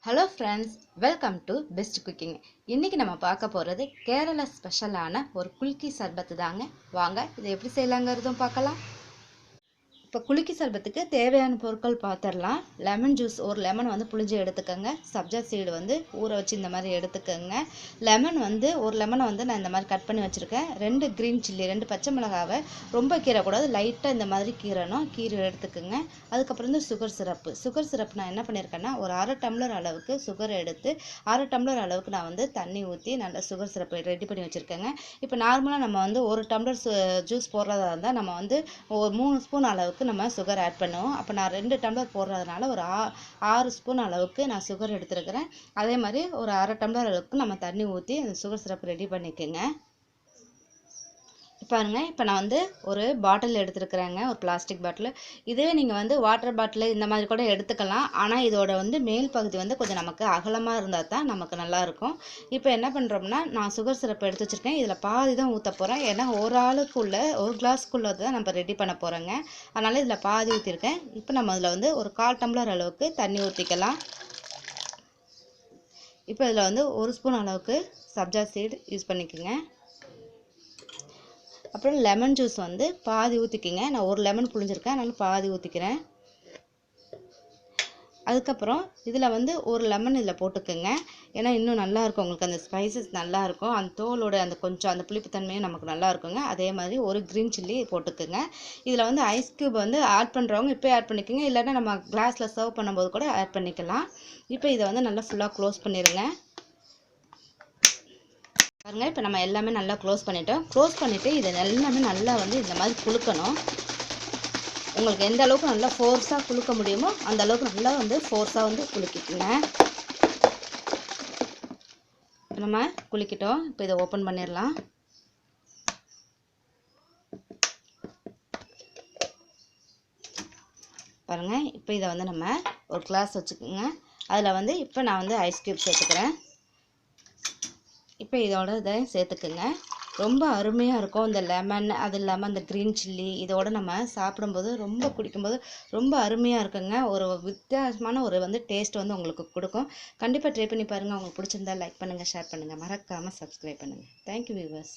Hello friends, welcome to best cooking. இன்றைக்கி நம்ம பார்க்க போகிறது கேரளா ஸ்பெஷலான ஒரு குல்கி சர்பத்து தாங்க. வாங்க இதை எப்படி செய்யலாங்கிறதும் பார்க்கலாம். இப்போ குலுக்கி சர்பத்துக்கு தேவையான பொருட்கள் பார்த்துடலாம். லெமன் ஜூஸ், ஒரு லெமன் வந்து புளிஞ்சு எடுத்துக்கோங்க. சப்ஜா சீடு வந்து ஊற வச்சு இந்த மாதிரி எடுத்துக்கோங்க. லெமன் வந்து ஒரு லெமனை வந்து நான் இந்த மாதிரி கட் பண்ணி வச்சுருக்கேன். 2 க்ரீன் சில்லி, 2 பச்சை மிளகாவை ரொம்ப கீறக்கூடாது, லைட்டாக இந்த மாதிரி கீரை எடுத்துக்கோங்க. அதுக்கப்புறம் வந்து சுகர் சிரப் நான் என்ன பண்ணியிருக்கேன்னா, ஒரு 1/2 டம்ளர் அளவுக்கு சுகர் எடுத்து 1/2 டம்ளர் அளவுக்கு நான் வந்து தண்ணி ஊற்றி நல்லா சுகர் சிரப் ரெடி பண்ணி வச்சுருக்கேங்க. இப்போ நார்மலாக நம்ம வந்து 1 டம்ளர் ஜூஸ் போடுறதா இருந்தால் நம்ம வந்து ஒரு 3 ஸ்பூன் அளவுக்கு நம்ம சுகர் ஆட் பண்ணுவோம். அப்போ நான் 2 டம்ளர் போடுறதுனால ஒரு 6 ஸ்பூன் அளவுக்கு நான் சுகர் எடுத்துருக்கிறேன். அதே மாதிரி ஒரு 1/2 டம்ளர் அளவுக்கு நம்ம தண்ணி ஊற்றி அந்த சுகர் சிரப் ரெடி பண்ணிக்கோங்க. பாருங்க, இப்போ நான் வந்து ஒரு பாட்டில் எடுத்துருக்குறேங்க, ஒரு பிளாஸ்டிக் பாட்டில். இதுவே நீங்கள் வந்து வாட்டர் பாட்டில் இந்த மாதிரி கூட எடுத்துக்கலாம். ஆனால் இதோட வந்து மேல் பகுதி வந்து கொஞ்சம் நமக்கு அகலமாக இருந்தால் தான் நமக்கு நல்லாயிருக்கும். இப்போ என்ன பண்ணுறோம்னா, நான் சுகர் சிரப் எடுத்து வச்சுருக்கேன். இதில் பாதி தான் ஊற்ற போகிறேன். ஏன்னா ஒரு ஆளுக்குள்ளே ஒரு கிளாஸ்க்குள்ளே தான் நம்ம ரெடி பண்ண போகிறோங்க. அதனால் இதில் பாதி ஊற்றிருக்கேன். இப்போ நம்ம அதில் வந்து ஒரு 1/4 டம்ளர் அளவுக்கு தண்ணி ஊற்றிக்கலாம். இப்போ இதில் வந்து 1 ஸ்பூன் அளவுக்கு சப்ஜா சீடு யூஸ் பண்ணிக்கோங்க. அப்புறம் லெமன் ஜூஸ் வந்து பாதி ஊற்றிக்கிங்க. நான் ஒரு லெமன் புழிஞ்சிருக்கேன், அதனால பாதி ஊற்றிக்கிறேன். அதுக்கப்புறம் இதில் வந்து ஒரு லெமன் இதில் போட்டுக்கோங்க. ஏன்னா இன்னும் நல்லாயிருக்கும், உங்களுக்கு அந்த ஸ்பைசஸ் நல்லாயிருக்கும். அந்த தோலோட அந்த கொஞ்சம் அந்த புளிப்புத்தன்மையும் நமக்கு நல்லா இருக்குங்க. அதே மாதிரி ஒரு க்ரீன் சில்லி போட்டுக்கோங்க. இதில் வந்து ஐஸ் க்யூப் வந்து ஆட் பண்ணுறவங்க இப்போ ஆட் பண்ணிக்கோங்க, இல்லைன்னா நம்ம கிளாஸில் சர்வ் பண்ணும்போது கூட ஆட் பண்ணிக்கலாம். இப்போ இதை வந்து நல்லா ஃபுல்லாக க்ளோஸ் பண்ணிடுங்க. பாருங்க, இப்போ நம்ம எல்லாமே நல்லா க்ளோஸ் பண்ணிட்டோம். க்ளோஸ் பண்ணிவிட்டு இதை எல்லாமே நல்லா வந்து இந்த மாதிரி குலுக்கணும். உங்களுக்கு எந்த அளவுக்கு நல்லா ஃபோர்ஸாக குலுக்க முடியுமோ அந்த அளவுக்கு நல்லா வந்து ஃபோர்ஸாக வந்து குலுக்கிக்குங்க. நம்ம குலுக்கிட்டோம். இப்போ இதை ஓப்பன் பண்ணிடலாம். பாருங்கள், இப்போ இதை வந்து நம்ம ஒரு கிளாஸ் வச்சுக்கோங்க. அதில் வந்து இப்போ நான் வந்து ஐஸ் க்யூப் சேர்த்துக்கிறேன். இப்போ இதோட இதை சேர்த்துக்குங்க. ரொம்ப அருமையாக இருக்கும். இந்த லெமன், அது இல்லாமல் அந்த க்ரீன் சில்லி இதோட நம்ம சாப்பிடும்போது ரொம்ப குடிக்கும்போது ரொம்ப அருமையாக இருக்குங்க. ஒரு வித்தியாசமான ஒரு வந்து டேஸ்ட் வந்து உங்களுக்கு கொடுக்கும். கண்டிப்பாக ட்ரை பண்ணி பாருங்கள். உங்களுக்கு பிடிச்சிருந்தா லைக் பண்ணுங்கள், ஷேர் பண்ணுங்கள், மறக்காமல் சப்ஸ்கிரைப் பண்ணுங்கள். Thank you viewers.